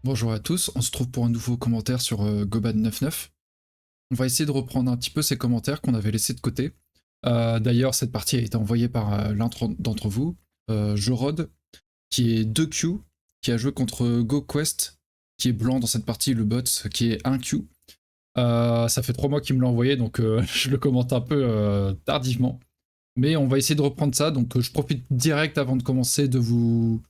Bonjour à tous, on se trouve pour un nouveau commentaire sur Goban99. On va essayer de reprendre un petit peu ces commentaires qu'on avait laissés de côté. D'ailleurs, cette partie a été envoyée par l'un d'entre vous, Jorod, qui est 2Q, qui a joué contre GoQuest, qui est blanc dans cette partie, le bot, qui est 1Q. Ça fait 3 mois qu'il me l'a envoyé, donc je le commente un peu tardivement. Mais on va essayer de reprendre ça, donc je profite direct avant de commencer de vous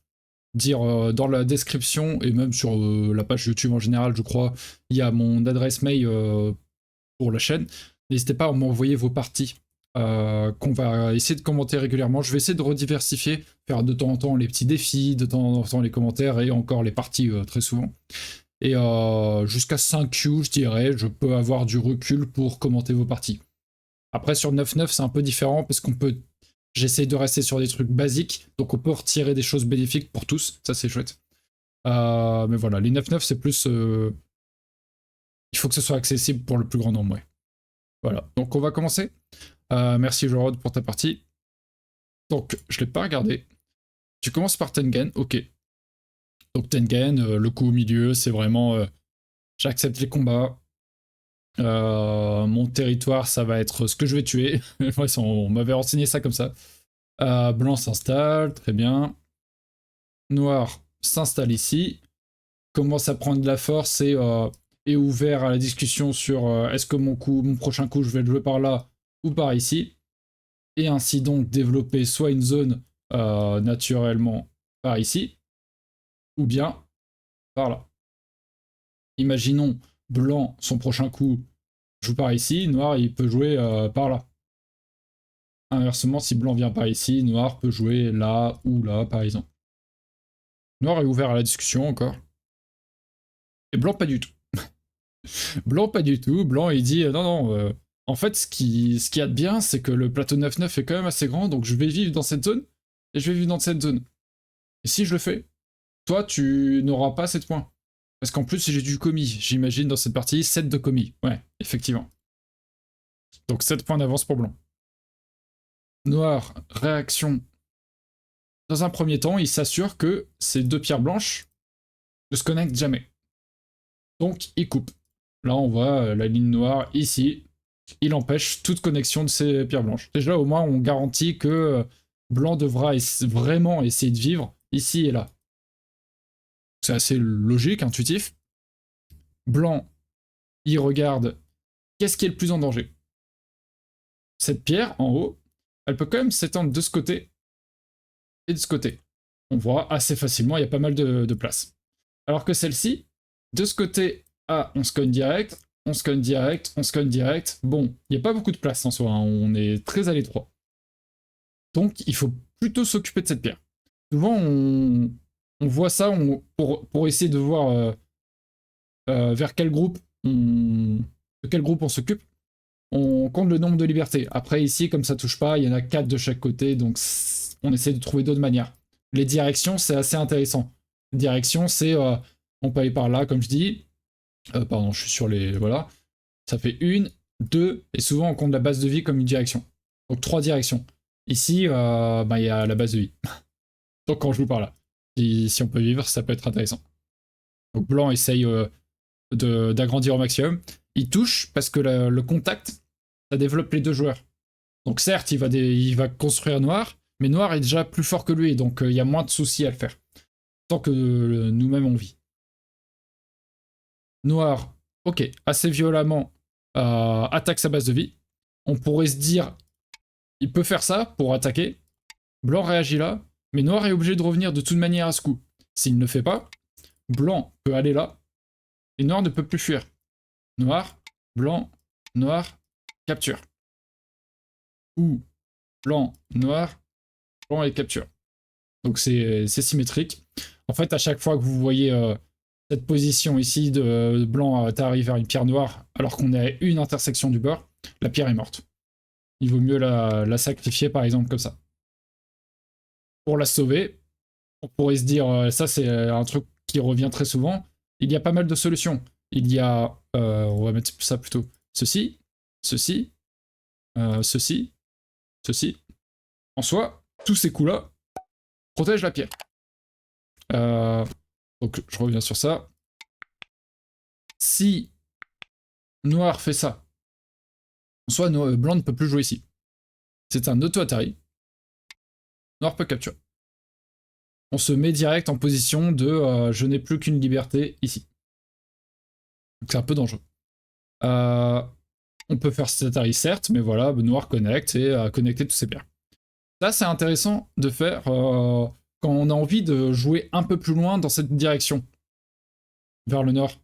dire dans la description et même sur la page YouTube en général, je crois, il y a mon adresse mail pour la chaîne. N'hésitez pas à m'envoyer vos parties qu'on va essayer de commenter régulièrement. Je vais essayer de rediversifier, faire de temps en temps les petits défis, de temps en temps les commentaires et encore les parties très souvent. Et jusqu'à 5Q, je dirais, je peux avoir du recul pour commenter vos parties. Après, sur 9-9, c'est un peu différent parce qu'on peut. J'essaie de rester sur des trucs basiques, donc on peut retirer des choses bénéfiques pour tous, ça c'est chouette. Mais voilà, les 9-9, c'est plus. Il faut que ce soit accessible pour le plus grand nombre, ouais. Voilà, donc on va commencer. Merci Jorod pour ta partie. Donc, je l'ai pas regardé. Tu commences par Tengen, ok. Donc Tengen, le coup au milieu, c'est vraiment. J'accepte les combats. Mon territoire, ça va être ce que je vais tuer. On m'avait renseigné ça comme ça. Blanc s'installe, très bien. Noir s'installe ici. Commence à prendre de la force et est ouvert à la discussion sur est-ce que mon prochain coup, je vais le jouer par là ou par ici. Et ainsi donc développer soit une zone naturellement par ici, ou bien par là. Imaginons blanc, son prochain coup, joue par ici, noir, il peut jouer par là. Inversement, si blanc vient par ici, noir peut jouer là ou là, par exemple. Noir est ouvert à la discussion encore. Et blanc, pas du tout. Blanc, pas du tout. Blanc, il dit non, non. En fait, ce qu'il y a de bien, c'est que le plateau 9-9 est quand même assez grand, donc je vais vivre dans cette zone et je vais vivre dans cette zone. Et si je le fais, toi, tu n'auras pas 7 points. Parce qu'en plus, j'ai du commis, j'imagine, dans cette partie, 7 de commis. Ouais, effectivement. Donc 7 points d'avance pour blanc. Noir, réaction. Dans un premier temps, il s'assure que ces deux pierres blanches ne se connectent jamais. Donc, il coupe. Là, on voit la ligne noire ici. Il empêche toute connexion de ces pierres blanches. Déjà, au moins, on garantit que blanc devra vraiment essayer de vivre ici et là. C'est assez logique, intuitif. Blanc, il regarde qu'est-ce qui est le plus en danger. Cette pierre, en haut, elle peut quand même s'étendre de ce côté et de ce côté. On voit assez facilement, il y a pas mal de place. Alors que celle-ci, de ce côté, on se cogne direct, on se cogne direct, on se cogne direct. Bon, il n'y a pas beaucoup de place en soi, hein, on est très à l'étroit. Donc, il faut plutôt s'occuper de cette pierre. Souvent, on voit ça pour essayer de voir vers quel groupe de quel groupe on s'occupe. On compte le nombre de libertés. Après, ici, comme ça touche pas, il y en a 4 de chaque côté, donc on essaie de trouver d'autres manières. Les directions, c'est assez intéressant. Les directions, c'est on peut aller par là, comme je dis. Pardon, je suis sur les. Voilà. Ça fait une, deux, et souvent on compte la base de vie comme une direction. Donc 3 directions. Ici, il y a la base de vie. Donc on joue par là. Si on peut vivre, ça peut être intéressant. Donc blanc essaye d'agrandir au maximum. Il touche parce que le contact, ça développe les deux joueurs. Donc certes, il va construire noir, mais noir est déjà plus fort que lui, donc il y a moins de soucis à le faire. Tant que nous-mêmes on vit. Noir, ok, assez violemment, attaque sa base de vie. On pourrait se dire, il peut faire ça pour attaquer. Blanc réagit là, mais noir est obligé de revenir de toute manière à ce coup. S'il ne le fait pas, blanc peut aller là, et noir ne peut plus fuir. Noir, blanc, noir, capture. Ou blanc, noir, blanc et capture. Donc c'est symétrique. En fait, à chaque fois que vous voyez cette position ici de blanc arrive vers une pierre noire, alors qu'on est à une intersection du bord, la pierre est morte. Il vaut mieux la sacrifier, par exemple, comme ça. Pour la sauver, on pourrait se dire, ça c'est un truc qui revient très souvent, il y a pas mal de solutions. Il y a, on va mettre ça plutôt, ceci, ceci, ceci, ceci. En soi, tous ces coups-là protègent la pierre. Donc je reviens sur ça. Si noir fait ça, en soi, blanc ne peut plus jouer ici. C'est un auto-Atari. Noir peut capturer. On se met direct en position de je n'ai plus qu'une liberté ici. Donc c'est un peu dangereux. On peut faire cet Atari certes, mais voilà, noir connecte et connecter tous ses paires. Ça c'est intéressant de faire quand on a envie de jouer un peu plus loin dans cette direction, vers le nord.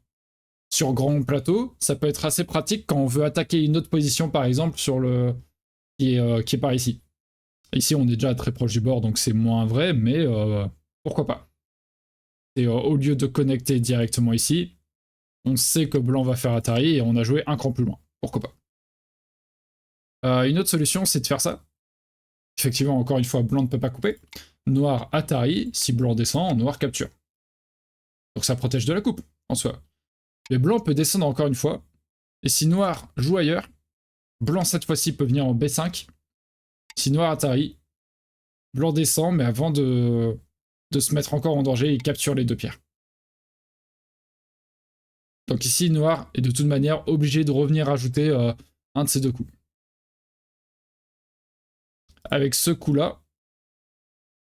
Sur grand plateau, ça peut être assez pratique quand on veut attaquer une autre position, par exemple, sur le qui est par ici. Ici, on est déjà très proche du bord, donc c'est moins vrai, mais pourquoi pas. Et au lieu de connecter directement ici, on sait que blanc va faire Atari et on a joué un cran plus loin. Pourquoi pas. Une autre solution, c'est de faire ça. Effectivement, encore une fois, blanc ne peut pas couper. Noir Atari, si blanc descend, noir capture. Donc ça protège de la coupe, en soi. Mais blanc peut descendre encore une fois. Et si noir joue ailleurs, blanc cette fois-ci peut venir en B5. Si noir Atari, blanc descend, mais avant de se mettre encore en danger, il capture les deux pierres. Donc ici, noir est de toute manière obligé de revenir ajouter un de ces deux coups. Avec ce coup-là,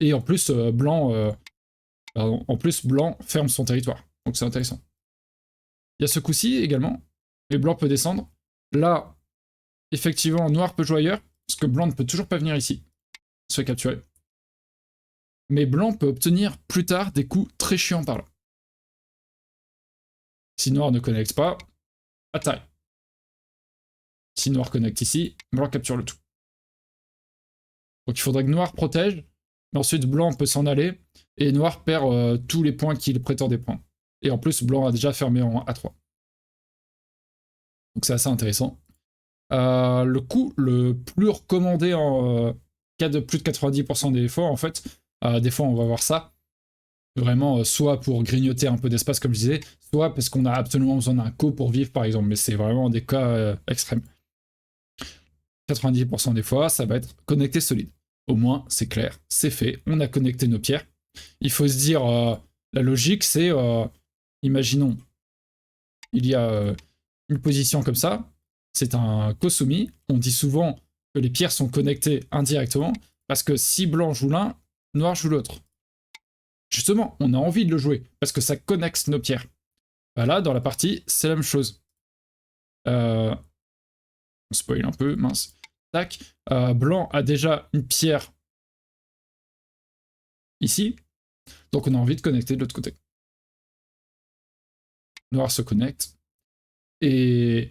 et en plus, blanc ferme son territoire. Donc c'est intéressant. Il y a ce coup-ci également, et blanc peut descendre. Là, effectivement, noir peut jouer ailleurs, parce que blanc ne peut toujours pas venir ici, se fait capturer. Mais blanc peut obtenir plus tard des coups très chiants par là. Si noir ne connecte pas, Atari. Si noir connecte ici, blanc capture le tout. Donc il faudrait que noir protège, mais ensuite blanc peut s'en aller, et noir perd tous les points qu'il prétendait prendre. Et en plus, blanc a déjà fermé en A3. Donc c'est assez intéressant. Le coup le plus recommandé en cas de plus de 90% des fois, en fait, des fois on va voir ça, vraiment soit pour grignoter un peu d'espace comme je disais, soit parce qu'on a absolument besoin d'un co pour vivre par exemple, mais c'est vraiment des cas extrêmes. 90% des fois, ça va être connecté solide. Au moins, c'est clair, c'est fait, on a connecté nos pierres. Il faut se dire, la logique, c'est, imaginons, il y a une position comme ça, c'est un Kosumi, on dit souvent que les pierres sont connectées indirectement, parce que si blanc joue l'un, noir joue l'autre. Justement, on a envie de le jouer, parce que ça connecte nos pierres. Bah là, dans la partie, c'est la même chose. On spoil un peu, mince. Tac. Blanc a déjà une pierre ici, donc on a envie de connecter de l'autre côté. Noir se connecte. Et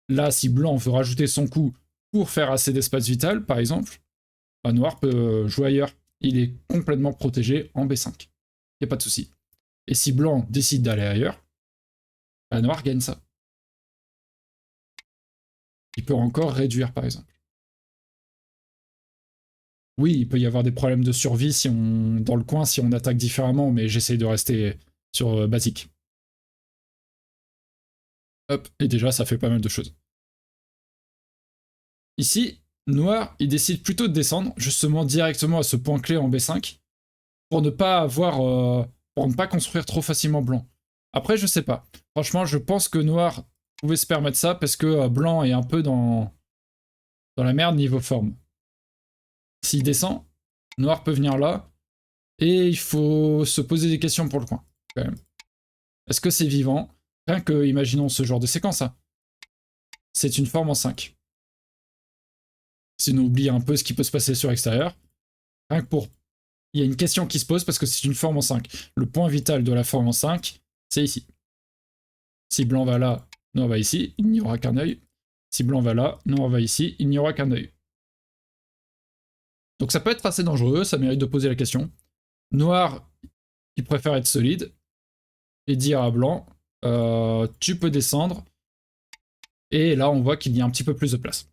là, si blanc veut rajouter son coup pour faire assez d'espace vital, par exemple, bah, noir peut jouer ailleurs. Il est complètement protégé en B5. Il n'y a pas de souci. Et si blanc décide d'aller ailleurs, bah, noir gagne ça. Il peut encore réduire, par exemple. Oui, il peut y avoir des problèmes de survie si on, dans le coin si on attaque différemment, mais j'essaye de rester sur basique. Hop, et déjà, ça fait pas mal de choses. Ici, noir, il décide plutôt de descendre, justement directement à ce point clé en B5, pour ne pas avoir, pour ne pas construire trop facilement blanc. Après, je sais pas. Franchement, je pense que noir pouvait se permettre ça parce que blanc est un peu dans la merde niveau forme. S'il descend, noir peut venir là, et il faut se poser des questions pour le coin, quand même. Est-ce que c'est vivant? Rien que, imaginons ce genre de séquence, hein. C'est une forme en 5. Si on oublie un peu ce qui peut se passer sur l'extérieur, rien que pour... Il y a une question qui se pose parce que c'est une forme en 5. Le point vital de la forme en 5, c'est ici. Si blanc va là, noir va ici, il n'y aura qu'un œil. Si blanc va là, noir va ici, il n'y aura qu'un œil. Donc ça peut être assez dangereux, ça mérite de poser la question. Noir, il préfère être solide et dire à blanc, tu peux descendre. Et là, on voit qu'il y a un petit peu plus de place.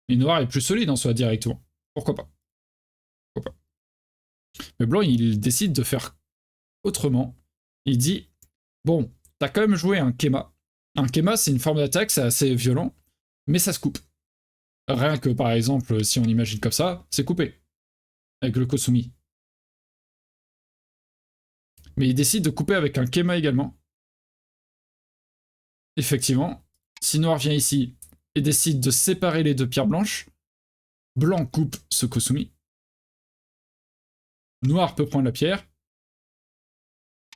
Et noir est plus solide en soi directement. Pourquoi pas? Pourquoi pas? Mais blanc, il décide de faire autrement. Il dit, bon, t'as quand même joué un Kema. Un Kema, c'est une forme d'attaque, c'est assez violent, mais ça se coupe. Rien que, par exemple, si on imagine comme ça, c'est coupé. Avec le Kosumi. Mais il décide de couper avec un Kema également. effectivement, si noir vient ici et décide de séparer les deux pierres blanches, blanc coupe ce Kosumi. Noir peut prendre la pierre.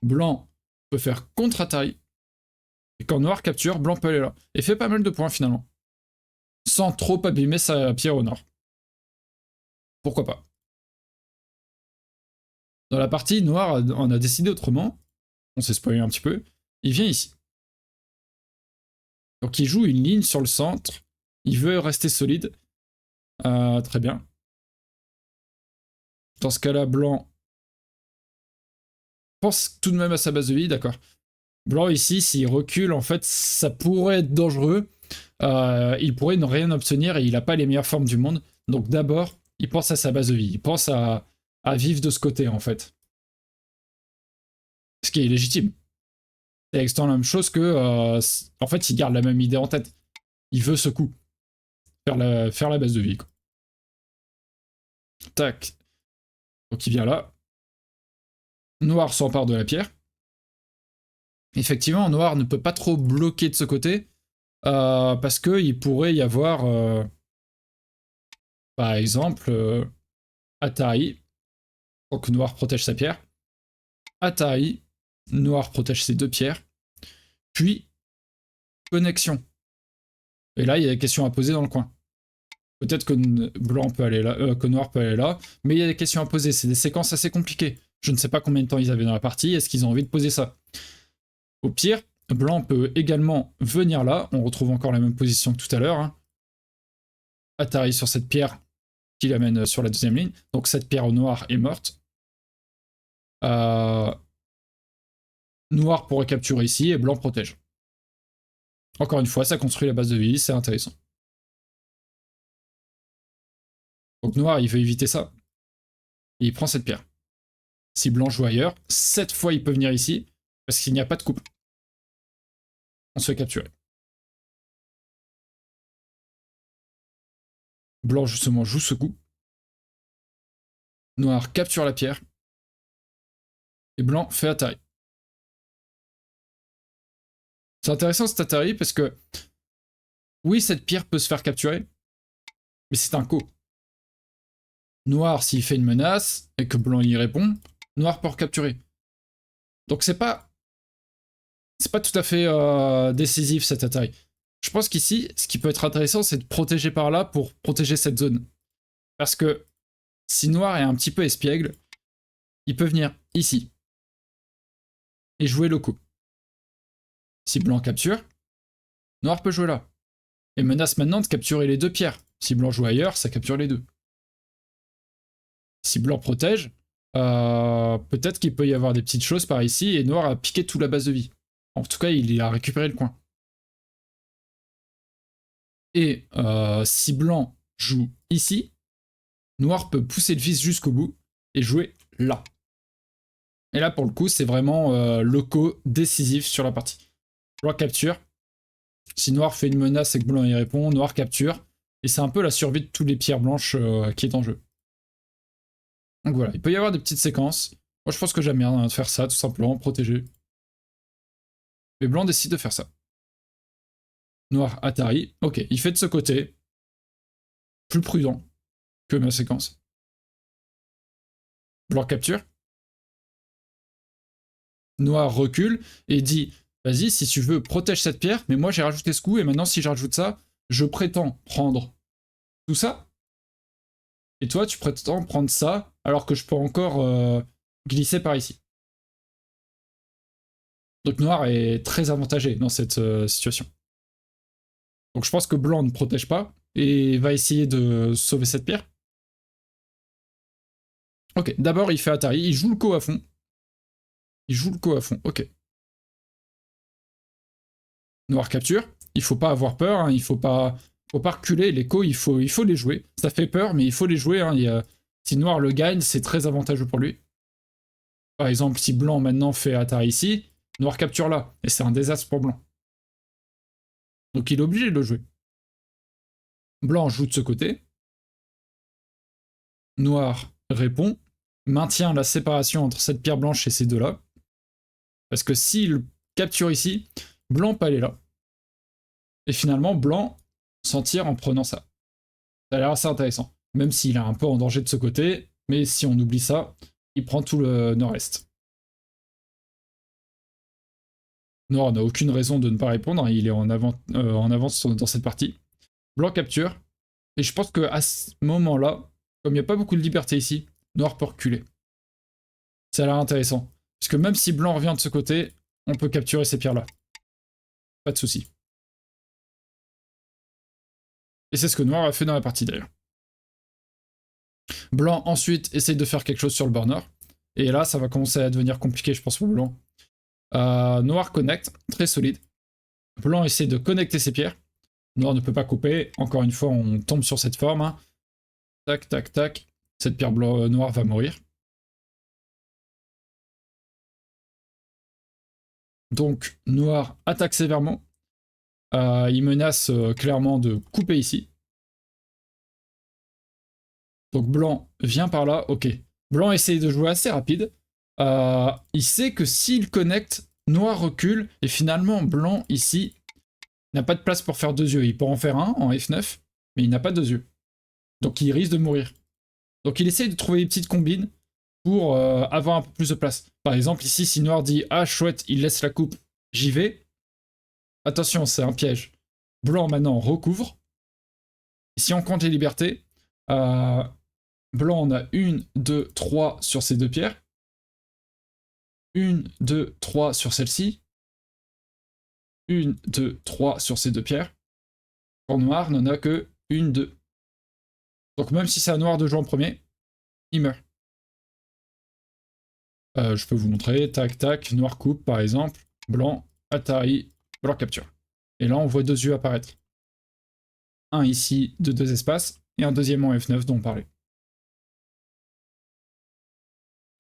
Blanc peut faire contre-attaque. Et quand noir capture, blanc peut aller là. Et fait pas mal de points finalement. Sans trop abîmer sa pierre au nord. Pourquoi pas. Dans la partie, noir en a décidé autrement. On s'est spoilé un petit peu. Il vient ici. Donc il joue une ligne sur le centre. Il veut rester solide. Très bien. Dans ce cas-là, blanc pense tout de même à sa base de vie, d'accord. Blanc ici, s'il recule, en fait, ça pourrait être dangereux. Il pourrait ne rien obtenir et il n'a pas les meilleures formes du monde. Donc d'abord, il pense à sa base de vie. Il pense à vivre de ce côté, en fait. Ce qui est légitime. C'est exactement la même chose que... en fait, il garde la même idée en tête. Il veut ce coup. Faire la base de vie, quoi. Tac. Donc il vient là. Noir s'empare de la pierre. Effectivement, noir ne peut pas trop bloquer de ce côté. Parce qu'il pourrait y avoir... par exemple... Atari. Donc noir protège sa pierre. Atari. Noir protège ses deux pierres. Puis... connexion. Et là, il y a des questions à poser dans le coin. Peut-être que blanc peut aller là, que noir peut aller là, mais il y a des questions à poser. C'est des séquences assez compliquées. Je ne sais pas combien de temps ils avaient dans la partie. Est-ce qu'ils ont envie de poser ça? Au pire, blanc peut également venir là. On retrouve encore la même position que tout à l'heure. Hein. Atari sur cette pierre qui l'amène sur la deuxième ligne. Donc cette pierre au noir est morte. Noir pourrait capturer ici et blanc protège. Encore une fois, ça construit la base de vie. C'est intéressant. Donc noir, il veut éviter ça. Et il prend cette pierre. Si blanc joue ailleurs, cette fois il peut venir ici, parce qu'il n'y a pas de coupe. On se fait capturer. Blanc justement joue ce coup. Noir capture la pierre. Et blanc fait Atari. C'est intéressant cet Atari parce que oui, cette pierre peut se faire capturer, mais c'est un coup. Noir, s'il fait une menace et que blanc y répond, noir peut recapturer. Donc c'est pas tout à fait décisif cet Atari. Je pense qu'ici, ce qui peut être intéressant, c'est de protéger par là pour protéger cette zone. Parce que si noir est un petit peu espiègle, il peut venir ici et jouer le coup. Si blanc capture, noir peut jouer là. Et menace maintenant de capturer les deux pierres. Si blanc joue ailleurs, ça capture les deux. Si blanc protège, peut-être qu'il peut y avoir des petites choses par ici et noir a piqué toute la base de vie. En tout cas, il a récupéré le coin. Et si blanc joue ici, noir peut pousser le vice jusqu'au bout et jouer là. Et là, pour le coup, c'est vraiment le co décisif sur la partie. Blanc capture. Si noir fait une menace et que blanc y répond, noir capture. Et c'est un peu la survie de toutes les pierres blanches qui est en jeu. Donc voilà, il peut y avoir des petites séquences. Moi, je pense que j'aime bien faire ça, tout simplement, protéger. Mais blanc décide de faire ça. Noir, Atari. Ok, il fait de ce côté. Plus prudent que ma séquence. Blanc capture. Noir recule et dit vas-y, si tu veux, protège cette pierre, mais moi j'ai rajouté ce coup, et maintenant si je rajoute ça, je prétends prendre tout ça, et toi tu prétends prendre ça, alors que je peux encore glisser par ici. Donc noir est très avantagé dans cette situation. Donc je pense que blanc ne protège pas, et va essayer de sauver cette pierre. Ok, d'abord il fait Atari, il joue le co à fond. Il joue le co à fond, ok. Noir capture, il faut pas avoir peur, hein, il faut pas reculer, les co, il faut les jouer. Ça fait peur, mais il faut les jouer. Hein, si noir le gagne, c'est très avantageux pour lui. Par exemple, si blanc maintenant fait Atari ici, noir capture là, et c'est un désastre pour blanc. Donc il est obligé de le jouer. Blanc joue de ce côté. Noir répond, maintient la séparation entre cette pierre blanche et ces deux-là. Parce que s'il capture ici, blanc peut aller là. Et finalement, blanc s'en tire en prenant ça. Ça a l'air assez intéressant. Même s'il est un peu en danger de ce côté, mais si on oublie ça, il prend tout le nord-est. Noir n'a aucune raison de ne pas répondre, hein, il est en avance dans cette partie. Blanc capture, et je pense qu'à ce moment-là, comme il n'y a pas beaucoup de liberté ici, Noir peut reculer. Ça a l'air intéressant. Puisque même si blanc revient de ce côté, on peut capturer ces pierres-là. Pas de souci. Et c'est ce que Noir a fait dans la partie d'ailleurs. Blanc ensuite essaye de faire quelque chose sur le border. Et là, ça va commencer à devenir compliqué, je pense, pour blanc. Noir connecte, très solide. Blanc essaie de connecter ses pierres. Noir ne peut pas couper. Encore une fois, on tombe sur cette forme. Hein. Tac, tac, tac. Cette pierre noire va mourir. Donc, Noir attaque sévèrement. Il menace clairement de couper ici. Donc blanc vient par là, ok. Blanc essaye de jouer assez rapide. Il sait que s'il connecte, noir recule. Et finalement, blanc ici n'a pas de place pour faire 2 yeux. Il peut en faire un en F9, mais il n'a pas 2 yeux. Donc il risque de mourir. Donc il essaye de trouver des petites combines pour avoir un peu plus de place. Par exemple, ici, si noir dit « Ah, chouette, il laisse la coupe, j'y vais », attention, c'est un piège. Blanc, maintenant, recouvre. Et si on compte les libertés, blanc, on a 1, 2, 3 sur ces 2 pierres. 1, 2, 3 sur celle-ci. 1, 2, 3 sur ces 2 pierres. Pour noir, n'en a que 1, 2. Donc même si c'est à noir de jouer en premier, il meurt. Je peux vous montrer, tac, tac, noir coupe par exemple, blanc, Atari, blanc capture. Et là on voit 2 yeux apparaître. Un ici de 2 espaces, et un deuxième en F9 dont on parlait.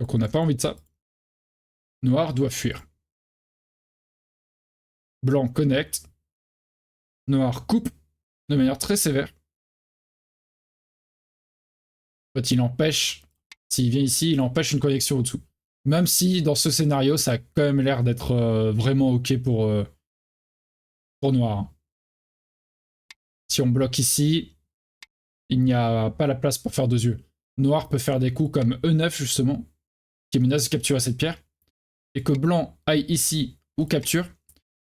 Donc on n'a pas envie de ça. Noir doit fuir. Blanc connecte. Noir coupe de manière très sévère. En fait, il empêche, s'il vient ici, il empêche une connexion au-dessous. Même si dans ce scénario, ça a quand même l'air d'être vraiment ok pour noir. Si on bloque ici, il n'y a pas la place pour faire 2 yeux. Noir peut faire des coups comme E9 justement, qui menace de capturer cette pierre, et que blanc aille ici ou capture.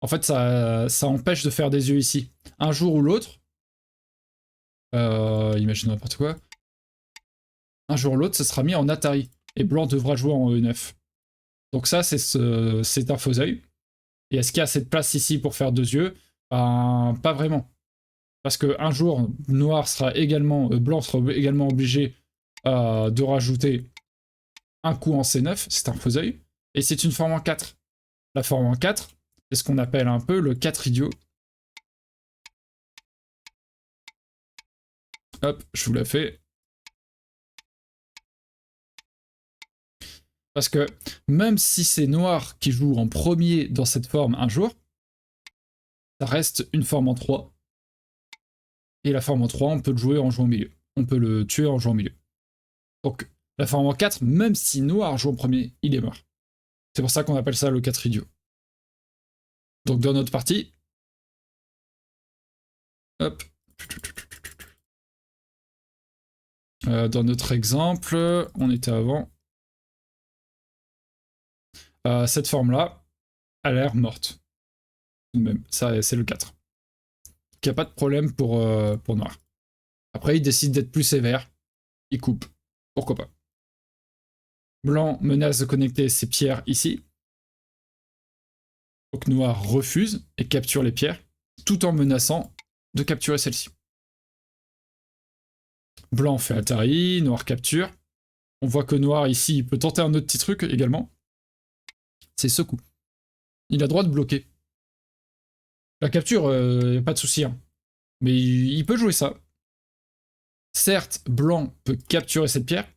En fait, ça empêche de faire des yeux ici. Un jour ou l'autre, imaginons n'importe quoi, un jour ou l'autre, ça sera mis en Atari, et blanc devra jouer en E9. Donc ça, c'est un faux œil. Et est-ce qu'il y a cette place ici pour faire 2 yeux? Ben, pas vraiment. Parce qu'un jour, noir sera également, blanc sera également obligé de rajouter un coup en C9, c'est un faux œil, et c'est une forme en 4. La forme en 4, c'est ce qu'on appelle un peu le 4 idiot. Hop, je vous la fais. Parce que même si c'est noir qui joue en premier dans cette forme un jour, ça reste une forme en 3. Et la forme en 3, on peut le jouer en jouant au milieu. On peut le tuer en jouant au milieu. Donc, la forme en 4, même si noir joue en premier, il est mort. C'est pour ça qu'on appelle ça le 4 idiot. Donc, dans notre partie, hop. Dans notre exemple, on était avant. Cette forme-là a l'air morte. Même, ça, c'est le 4. Il n'y a pas de problème pour noir. Après, il décide d'être plus sévère. Il coupe. Pourquoi pas. Blanc menace de connecter ses pierres ici. Donc noir refuse et capture les pierres, tout en menaçant de capturer celle-ci. Blanc fait Atari, noir capture. On voit que noir ici il peut tenter un autre petit truc également. C'est ce coup. Il a droit de bloquer. La capture, pas de souci. Hein. Mais il peut jouer ça. Certes, blanc peut capturer cette pierre.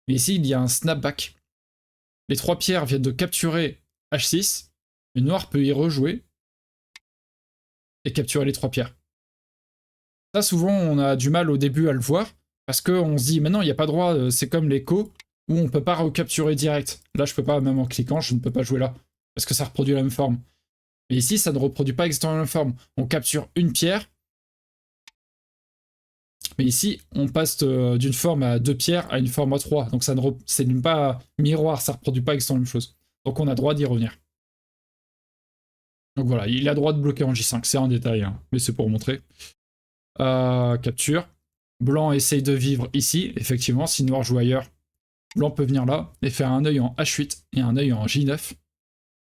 Mais ici, il y a un snapback. Les 3 pierres viennent de capturer H6. Mais noir peut y rejouer. Et capturer les 3 pierres. Ça, souvent, on a du mal au début à le voir. Parce qu'on se dit, mais non, il n'y a pas droit. C'est comme l'écho où on ne peut pas recapturer direct. Là, je peux pas, même en cliquant, je ne peux pas jouer là. Parce que ça reproduit la même forme. Mais ici, ça ne reproduit pas exactement la même forme. On capture une pierre, mais ici, on passe d'une forme à 2 pierres à une forme à 3. Donc ça ne c'est pas miroir, ça ne reproduit pas exactement la même chose. Donc on a droit d'y revenir. Donc voilà, il a droit de bloquer en J5, c'est un détail, hein, mais c'est pour montrer. Capture. Blanc essaye de vivre ici, effectivement, si noir joue ailleurs, blanc peut venir là et faire un œil en H8 et un œil en J9.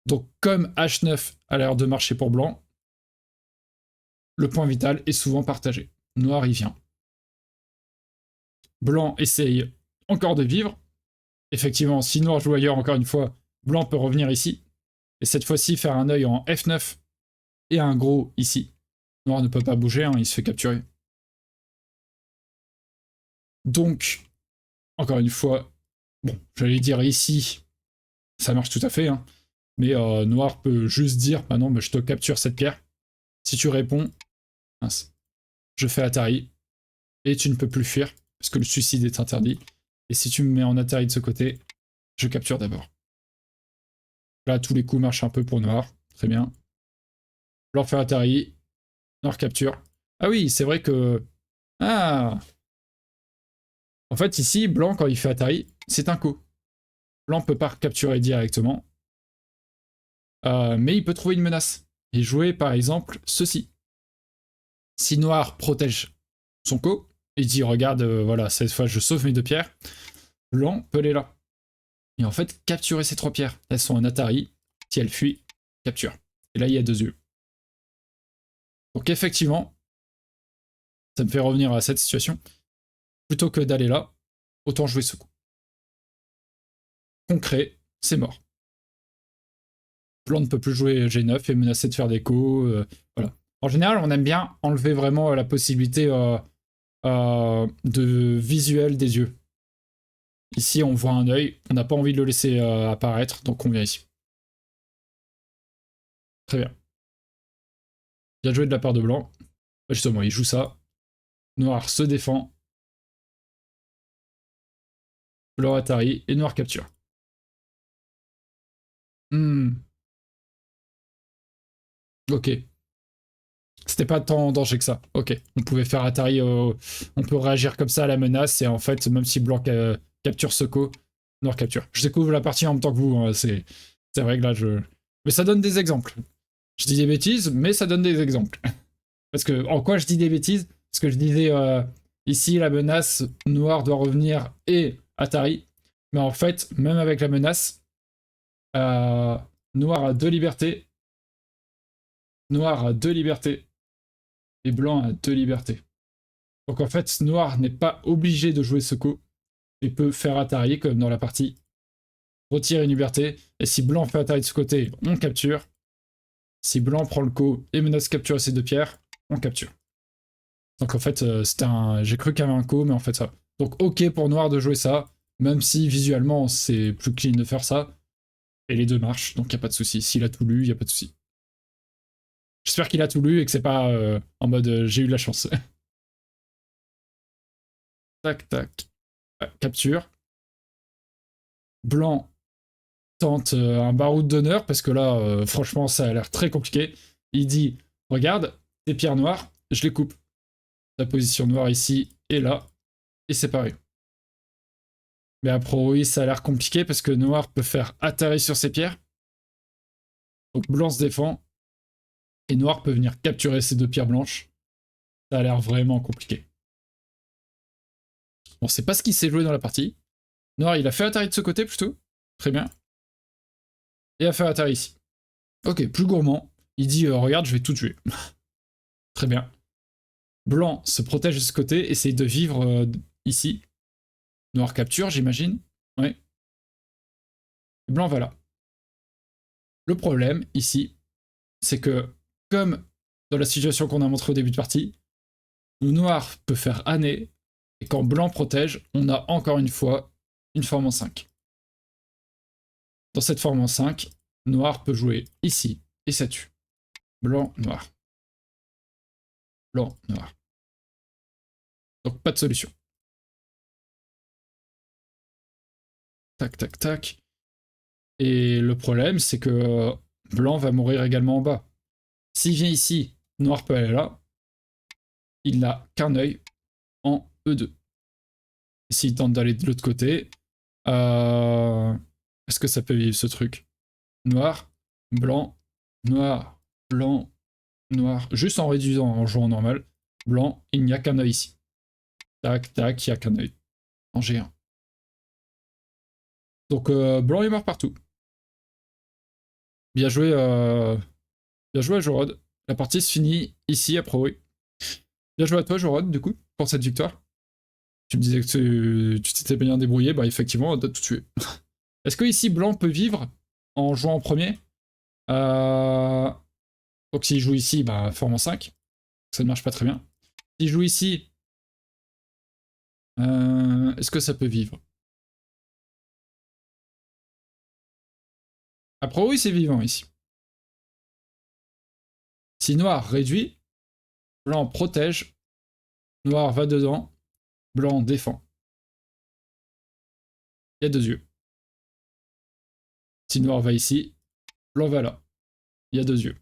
Donc comme H9 a l'air de marcher pour blanc, le point vital est souvent partagé. Noir y vient. Blanc essaye encore de vivre. Effectivement, si noir joue ailleurs, encore une fois, blanc peut revenir ici. Et cette fois-ci, faire un œil en F9 et un gros ici. Noir ne peut pas bouger, hein, il se fait capturer. Donc, encore une fois, bon, j'allais dire ici, ça marche tout à fait, hein, mais noir peut juste dire, bah non, bah, je te capture cette pierre. Si tu réponds, mince, je fais Atari, et tu ne peux plus fuir, parce que le suicide est interdit. Et si tu me mets en Atari de ce côté, je capture d'abord. Là, tous les coups marchent un peu pour noir, très bien. Blanc fait Atari, noir capture. Ah oui, c'est vrai que... Ah, en fait, ici, blanc, quand il fait Atari, c'est un coup. Blanc peut pas capturer directement, mais il peut trouver une menace. Et jouer, par exemple, ceci. Si noir protège son co, et dit, regarde, voilà, cette fois, je sauve mes 2 pierres, blanc peut aller là. Et en fait, capturer ces 3 pierres. Elles sont en Atari. Si elles fuient, capture. Et là, il y a 2 yeux. Donc effectivement, ça me fait revenir à cette situation. Plutôt que d'aller là, autant jouer ce coup. Concret, c'est mort. Blanc ne peut plus jouer G9 et menacer de faire des coups. Voilà. En général, on aime bien enlever vraiment la possibilité de visuel des yeux. Ici, on voit un œil, on n'a pas envie de le laisser apparaître, donc on vient ici. Très bien. Bien joué de la part de blanc. Justement, il joue ça. Noir se défend. Blanc Atari et noir capture. Ok. C'était pas tant en danger que ça. Ok. On pouvait faire Atari, on peut réagir comme ça à la menace et en fait, même si blanc capture Soko, noir capture. Je découvre la partie en même temps que vous, hein, c'est vrai que là je... Mais ça donne des exemples. Je dis des bêtises, mais ça donne des exemples. Parce que, en quoi je dis des bêtises? Parce que je disais, ici, la menace, noir doit revenir et Atari. Mais en fait, même avec la menace, noir a 2 libertés. Noir a 2 libertés. Et blanc a 2 libertés. Donc en fait, noir n'est pas obligé de jouer ce coup. Il peut faire Atari, comme dans la partie. Retirer une liberté. Et si blanc fait Atari de ce côté, on capture. Si blanc prend le coup et menace capturer ces 2 pierres, on capture. Donc en fait, j'ai cru qu'il y avait un coup, mais en fait ça. Donc ok pour noir de jouer ça, même si visuellement c'est plus clean de faire ça. Et les 2 marchent, donc il n'y a pas de souci. S'il a tout lu, il n'y a pas de souci. J'espère qu'il a tout lu et que c'est pas en mode j'ai eu de la chance. Tac, tac. Capture. Blanc tente un baroud d'honneur, parce que là, franchement, ça a l'air très compliqué. Il dit, regarde, ces pierres noires, je les coupe. La position noire ici et là, et c'est pareil. Mais a priori, ça a l'air compliqué parce que noir peut faire Atari sur ces pierres. Donc blanc se défend. Et noir peut venir capturer ces 2 pierres blanches. Ça a l'air vraiment compliqué. Bon, c'est pas ce qui s'est joué dans la partie. Noir, il a fait Atari de ce côté plutôt. Très bien. Et a fait Atari ici. Ok, plus gourmand. Il dit, regarde, je vais tout tuer. Très bien. Blanc se protège de ce côté, essaye de vivre ici. Noir capture, j'imagine. Ouais. Blanc va là. Le problème, ici, c'est que, comme dans la situation qu'on a montrée au début de partie, noir peut faire année, et quand blanc protège, on a encore une fois une forme en 5. Dans cette forme en 5, noir peut jouer ici, et ça tue. Blanc, noir. Blanc, noir. Donc pas de solution. Tac, tac, tac. Et le problème, c'est que blanc va mourir également en bas. S'il vient ici, noir peut aller là. Il n'a qu'un œil en E2. S'il tente d'aller de l'autre côté, est-ce que ça peut vivre ce truc? Noir, blanc, noir, blanc, noir. Juste en réduisant, en jouant normal. Blanc, il n'y a qu'un œil ici. Tac, tac, il n'y a qu'un œil. En G1. Donc blanc est mort partout. Bien joué à Jorod. La partie se finit ici, après oui. Bien joué à toi, Jorod, du coup, pour cette victoire. Tu me disais que tu t'étais bien débrouillé, bah effectivement, t'as tout tué. Est-ce que ici, blanc peut vivre en jouant en premier? Donc s'il joue ici, bah forme en 5. Ça ne marche pas très bien. S'il joue ici, est-ce que ça peut vivre? Après oui, c'est vivant ici. Si noir réduit, blanc protège, noir va dedans, blanc défend. Il y a 2 yeux. Si noir va ici, blanc va là. Il y a 2 yeux.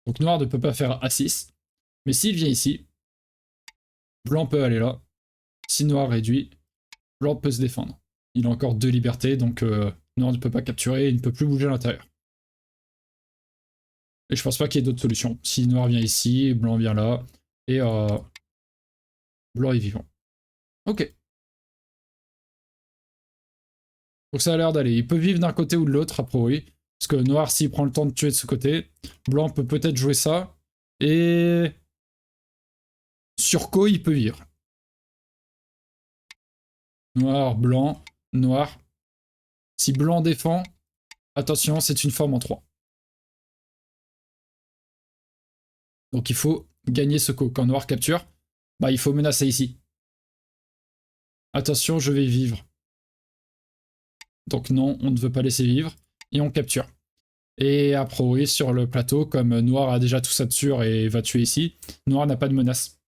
Donc noir ne peut pas faire A6. Mais s'il vient ici, blanc peut aller là. Si noir réduit, blanc peut se défendre. Il a encore 2 libertés, donc noir ne peut pas capturer, il ne peut plus bouger à l'intérieur. Et je pense pas qu'il y ait d'autres solutions. Si noir vient ici, blanc vient là, et blanc est vivant. Ok. Donc ça a l'air d'aller. Il peut vivre d'un côté ou de l'autre, a priori. Parce que noir, s'il prend le temps de tuer de ce côté, blanc peut peut-être jouer ça. Et sur Ko, il peut vivre. Noir, blanc, noir. Si blanc défend, attention, c'est une forme en 3. Donc il faut gagner ce Ko. Quand noir capture, bah il faut menacer ici. Attention, je vais vivre. Donc non, on ne veut pas laisser vivre. Et on capture. Et a priori, sur le plateau, comme noir a déjà tout ça dessus et va tuer ici, noir n'a pas de menace.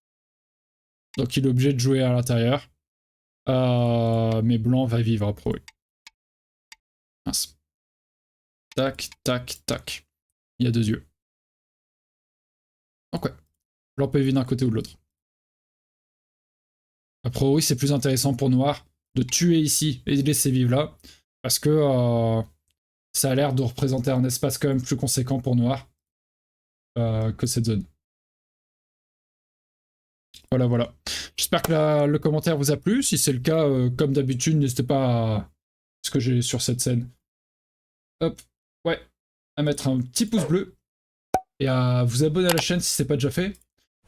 Donc il est obligé de jouer à l'intérieur. Mais blanc va vivre a priori. Mince. Tac, tac, tac. Il y a 2 yeux. Donc ouais. Blanc peut vivre d'un côté ou de l'autre. A priori, c'est plus intéressant pour noir de tuer ici et de laisser vivre là. Parce que ça a l'air de représenter un espace quand même plus conséquent pour noir que cette zone. Voilà, voilà. J'espère que le commentaire vous a plu. Si c'est le cas, comme d'habitude, n'hésitez pas à ce que j'ai sur cette scène. Hop, ouais, à mettre un petit pouce bleu et à vous abonner à la chaîne si ce n'est pas déjà fait.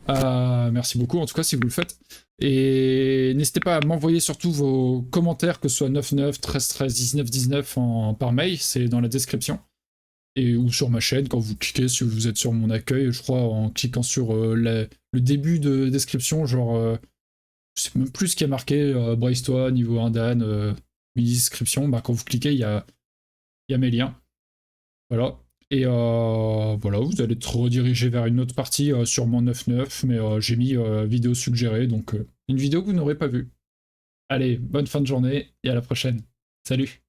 Merci beaucoup en tout cas si vous le faites. Et n'hésitez pas à m'envoyer surtout vos commentaires, que ce soit 99, 13, 13, 19, 19 par mail, c'est dans la description. Et, ou sur ma chaîne, quand vous cliquez, si vous êtes sur mon accueil, je crois en cliquant sur le début de description, genre, je sais même plus ce qui a marqué, Brace-toi, niveau 1 Dan, mini-description, bah quand vous cliquez, il y a mes liens. Voilà. Et voilà, vous allez être redirigé vers une autre partie, sûrement 9.9, mais j'ai mis vidéo suggérée, donc une vidéo que vous n'aurez pas vue. Allez, bonne fin de journée et à la prochaine. Salut!